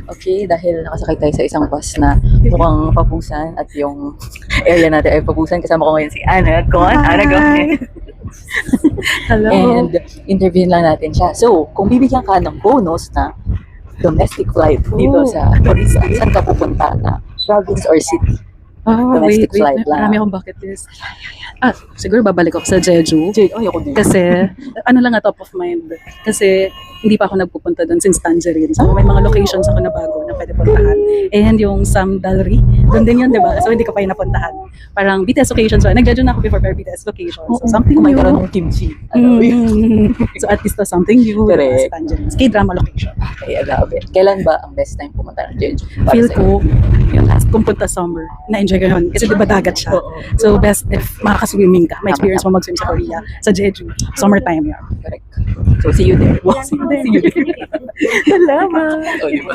Okay, dahil nakasakay tayo sa isang bus na mukhang papusan at yung area natin ay papusan. Kasama ko ngayon si Ana Gon. Ana Gon. Hello. And interviewin lang natin siya. So, kung bibigyan ka ng bonus na domestic flight dito sa Orissa, saan ka pupunta na province or city? Domestic flight lang. Marami akong bucket list. Siguro babalik ako sa Jeju. Ay, ako din. Kasi, ano lang top of mind. Kasi, hindi pa ako nagpupunta doon since Tangerine. So, may mga locations ako na bago na pwede puntahan. And yung Samdalri, doon din yun, di ba? So, hindi ko pa yung napuntahan. Parang BTS occasions. So, nag-Jeju na ako before pero BTS locations. So, something Kung may new. karoon ng kimchi. So, at least something new. Correct. Sa Tangerine. K-drama location. Ay, grabe. Kailan ba ang best time pumunta ng Jeju? Para Feel sa'yo? ko, yung last kong punta summer, na-enjoy ko yun. Kasi di ba dagat siya. Oo. So, best if makaka-swimming ka. Ma-experience mo mag-swim sa Korea. Sa Jeju. Summertime yun. Correct. So, see you there. See you there. Salamat! Oh, diba?